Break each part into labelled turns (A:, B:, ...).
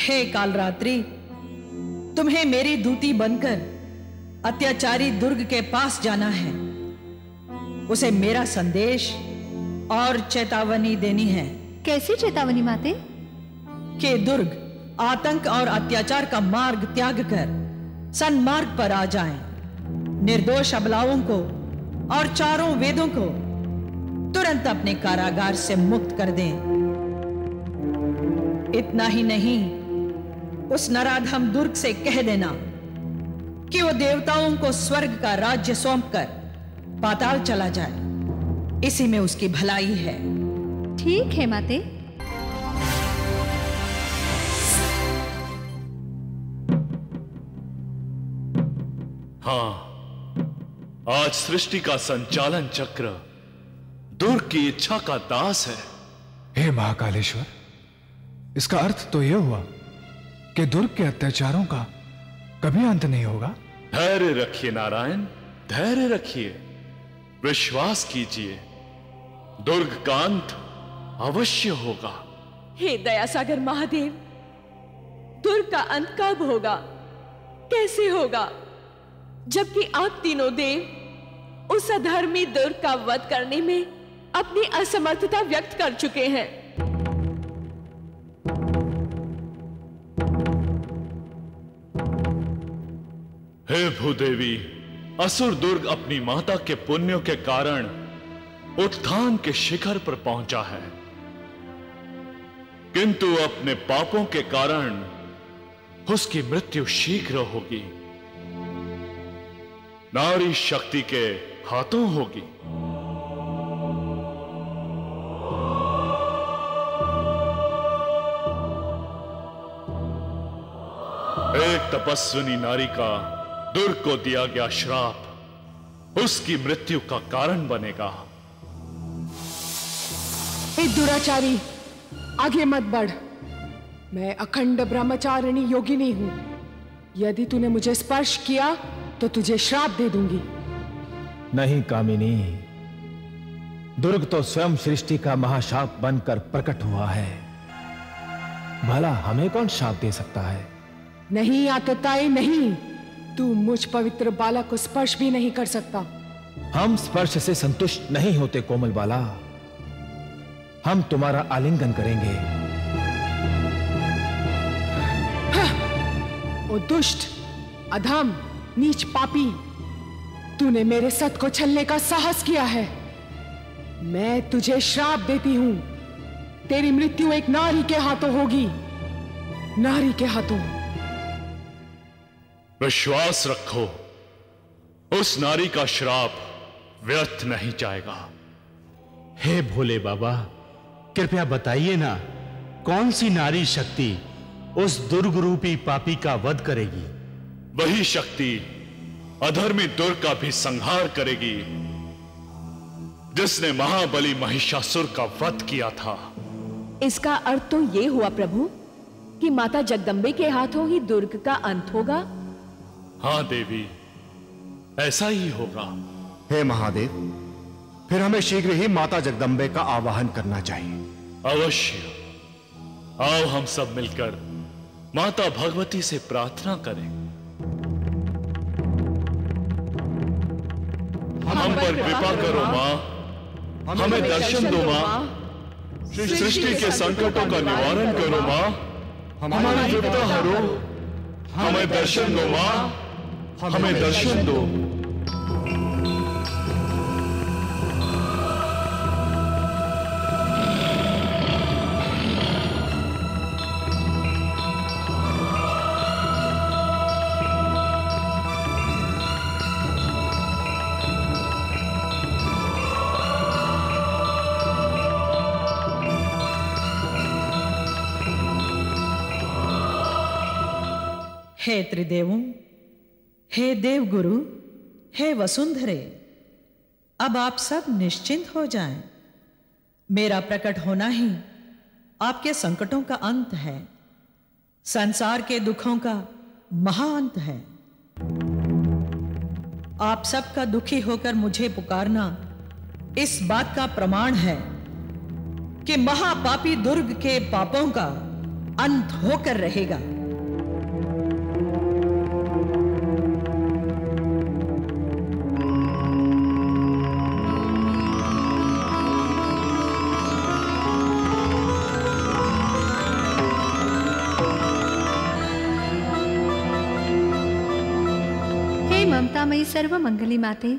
A: हे कालरात्रि, तुम्हें मेरी दूती बनकर अत्याचारी दुर्ग के पास जाना है। उसे मेरा संदेश और चेतावनी देनी है।
B: कैसी चेतावनी माते?
A: कि दुर्ग आतंक और अत्याचार का मार्ग त्याग कर सन्मार्ग पर आ जाएं, निर्दोष अबलाओं को और चारों वेदों को तुरंत अपने कारागार से मुक्त कर दें। इतना ही नहीं, उस नराधम दुर्ग से कह देना कि वो देवताओं को स्वर्ग का राज्य सौंपकर पाताल चला जाए। इसी में उसकी भलाई है।
B: ठीक है माते।
C: हाँ, आज सृष्टि का संचालन चक्र दुर्ग की इच्छा का दास है।
D: हे महाकालेश्वर, इसका अर्थ तो यह हुआ कि दुर्ग के अत्याचारों का कभी अंत नहीं होगा।
C: धैर्य रखिए नारायण, धैर्य रखिए, विश्वास कीजिए, दुर्ग का अंत अवश्य होगा।
E: हे दयासागर महादेव, दुर्ग का अंत कब होगा, कैसे होगा, जबकि आप तीनों देव उस अधर्मी दुर्ग का वध करने में अपनी असमर्थता व्यक्त कर चुके हैं।
C: हे भूदेवी, असुर दुर्ग अपनी माता के पुण्यों के कारण उत्थान के शिखर पर पहुंचा है, किंतु अपने पापों के कारण उसकी मृत्यु शीघ्र होगी, नारी शक्ति के हाथों होगी। एक तपस्विनी नारी का दुर्ग को दिया गया श्राप उसकी मृत्यु का कारण बनेगा।
F: हे दुराचारी, आगे मत बढ़। मैं अखंड ब्रह्मचारिणी योगिनी हूं। यदि तूने मुझे स्पर्श किया तो तुझे श्राप दे दूंगी।
G: नहीं कामिनी, दुर्ग तो स्वयं सृष्टि का महाशाप बनकर प्रकट हुआ है। भला हमें कौन श्राप दे सकता है?
F: नहीं आतताई नहीं, तू मुझ पवित्र बाला को स्पर्श भी नहीं कर सकता।
G: हम स्पर्श से संतुष्ट नहीं होते कोमल बाला, हम तुम्हारा आलिंगन करेंगे।
F: ओ दुष्ट, अधम, नीच पापी, तूने मेरे सत को छलने का साहस किया है। मैं तुझे श्राप देती हूं। तेरी मृत्यु एक नारी के हाथों होगी, नारी के हाथों।
C: विश्वास रखो, उस नारी का श्राप व्यर्थ नहीं जाएगा।
H: हे भोले बाबा, कृपया बताइए ना, कौन सी नारी शक्ति उस दुर्ग रूपी पापी का वध करेगी?
C: वही शक्ति अधर्मी दुर्ग का भी संहार करेगी, जिसने महाबली महिषासुर का वध किया था।
E: इसका अर्थ तो ये हुआ प्रभु कि माता जगदम्बे के हाथों ही दुर्ग का अंत होगा।
C: हाँ देवी, ऐसा ही होगा।
I: हे महादेव, फिर हमें शीघ्र ही माता जगदम्बे का आवाहन करना चाहिए।
C: अवश्य। आओ हम सब मिलकर माता भगवती से प्रार्थना करें। हम पर कृपा करो मां, हमें दर्शन दो मां, सृष्टि के संकटों का निवारण करो मां, हमारी विपदा हरो, हमें दर्शन दो मां, हमें दर्शन दो।
A: हे त्रिदेवों, हे देवगुरु, हे वसुंधरे, अब आप सब निश्चिंत हो जाएं। मेरा प्रकट होना ही आपके संकटों का अंत है, संसार के दुखों का महाअंत है। आप सबका दुखी होकर मुझे पुकारना इस बात का प्रमाण है कि महापापी दुर्ग के पापों का अंत होकर रहेगा।
B: ममतामयी सर्वमंगली माते,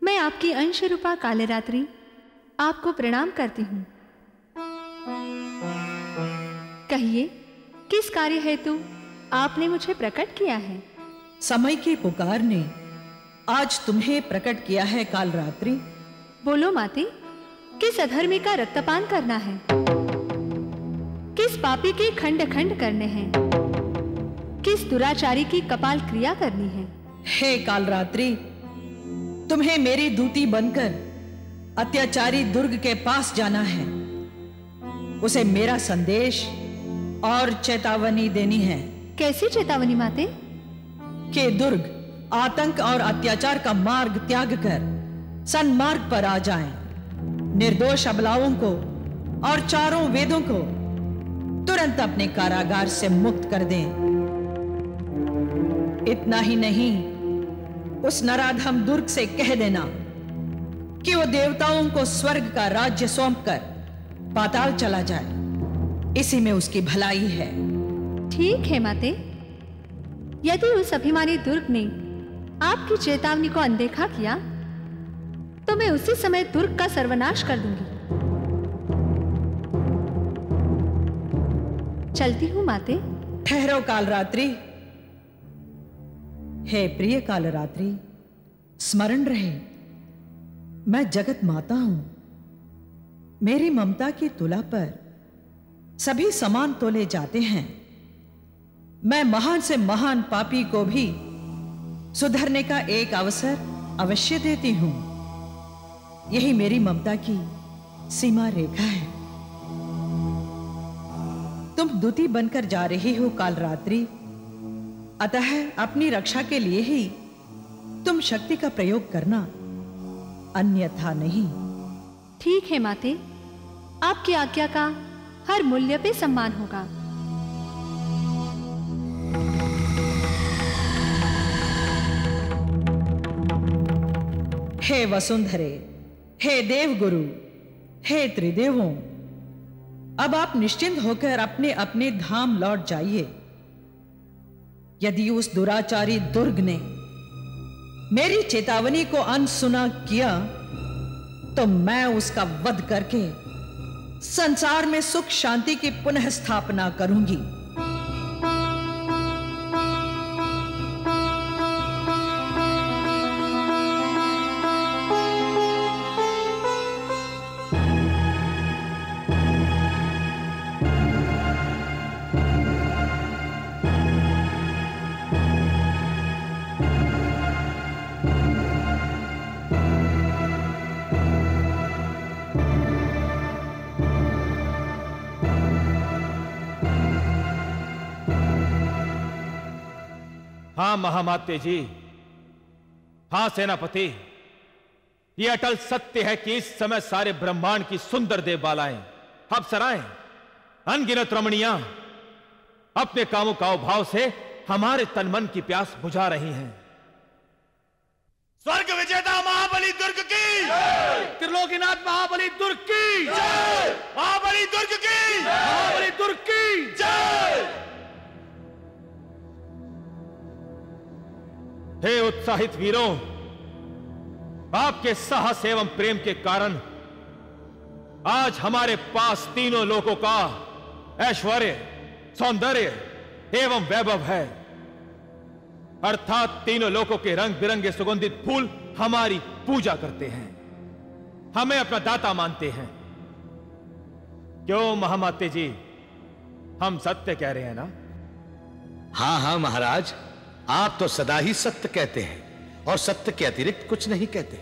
B: मैं आपकी अंश रूपा कालरात्रि आपको प्रणाम करती हूँ। कहिए, किस कार्य हेतु आपने मुझे प्रकट किया है?
A: समय की पुकार ने आज तुम्हें प्रकट किया है कालरात्रि।
B: बोलो माते, किस अधर्मी का रक्तपान करना है? किस पापी के खंड खंड करने हैं? किस दुराचारी की कपाल क्रिया करनी है?
A: हे कालरात्रि, तुम्हें मेरी दूती बनकर अत्याचारी दुर्ग के पास जाना है। उसे मेरा संदेश और चेतावनी देनी है।
B: कैसी चेतावनी माते?
A: कि दुर्ग आतंक और अत्याचार का मार्ग त्याग कर सन्मार्ग पर आ जाएं, निर्दोष अबलाओं को और चारों वेदों को तुरंत अपने कारागार से मुक्त कर दें। इतना ही नहीं, उस नराधम दुर्ग से कह देना कि वो देवताओं को स्वर्ग का राज्य सौंपकर पाताल चला जाए। इसी में उसकी भलाई है।
B: ठीक है माते, यदि उस अभिमानी दुर्ग ने आपकी चेतावनी को अनदेखा किया तो मैं उसी समय दुर्ग का सर्वनाश कर दूंगी। चलती हूं माते।
A: ठहरो कालरात्रि। हे प्रिय कालरात्रि, स्मरण रहे, मैं जगत माता हूं। मेरी ममता की तुला पर सभी समान तोले जाते हैं। मैं महान से महान पापी को भी सुधरने का एक अवसर अवश्य देती हूं। यही मेरी ममता की सीमा रेखा है। तुम दूती बनकर जा रही हो कालरात्रि, अतः अपनी रक्षा के लिए ही तुम शक्ति का प्रयोग करना, अन्यथा नहीं।
B: ठीक है माते, आपकी आज्ञा का हर मूल्य पे सम्मान होगा।
A: हे वसुंधरे, हे देवगुरु, हे त्रिदेवों, अब आप निश्चिंत होकर अपने अपने धाम लौट जाइए। यदि उस दुराचारी दुर्ग ने मेरी चेतावनी को अनसुना किया तो मैं उसका वध करके संसार में सुख शांति की पुनः स्थापना करूंगी।
G: हाँ महामाते जी, हाँ सेनापति, यह अटल सत्य है कि इस समय सारे ब्रह्मांड की सुंदर देवबालाएं, अप्सराएं, अनगिनत रमणियां अपने कामुकाव भाव से हमारे तन मन की प्यास बुझा रही हैं।
C: स्वर्ग विजेता महाबली दुर्ग की, त्रिलोकीनाथ महाबली दुर्ग की, महाबली दुर्ग की, महाबली दुर्ग की जय।
G: हे उत्साहित वीरों, आपके साहस एवं प्रेम के कारण आज हमारे पास तीनों लोकों का ऐश्वर्य, सौंदर्य एवं वैभव है। अर्थात तीनों लोकों के रंग बिरंगे सुगंधित फूल हमारी पूजा करते हैं, हमें अपना दाता मानते हैं। क्यों महामाते जी, हम सत्य कह रहे हैं ना?
J: हाँ हाँ महाराज, आप तो सदा ही सत्य कहते हैं और सत्य के अतिरिक्त कुछ नहीं कहते।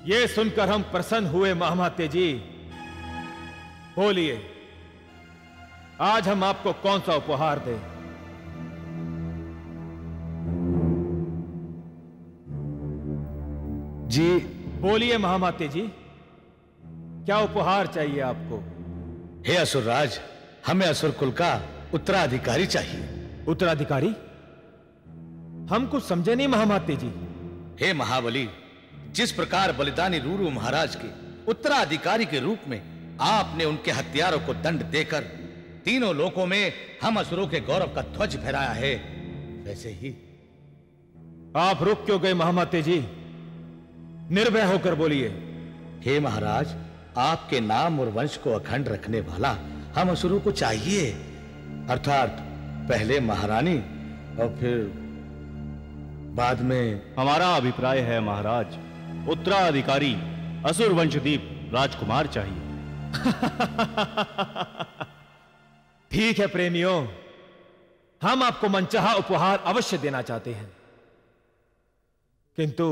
G: यह सुनकर हम प्रसन्न हुए महामाते जी। बोलिए, आज हम आपको कौन सा उपहार दें?
J: जी
G: बोलिए महामाते जी, क्या उपहार चाहिए आपको?
J: हे असुरराज, हमें असुर कुल का उत्तराधिकारी चाहिए।
G: उत्तराधिकारी? हम कुछ समझे नहीं महामाते जी।
J: हे महाबली, जिस प्रकार बलिदानी रूरू महाराज के उत्तराधिकारी के रूप में आपने उनके हत्यारों को दंड देकर तीनों लोकों में हम असुरों के गौरव का ध्वज फहराया है, वैसे ही
G: आप रुक क्यों गए महामाते जी? निर्भय होकर बोलिए।
J: हे महाराज, आपके नाम और वंश को अखंड रखने वाला हम असुरों को चाहिए, अर्थात पहले महारानी और फिर बाद में।
H: हमारा अभिप्राय है महाराज, उत्तराधिकारी असुर वंशदीप राजकुमार चाहिए।
G: ठीक है प्रेमियों, हम आपको मनचाहा उपहार अवश्य देना चाहते हैं, किंतु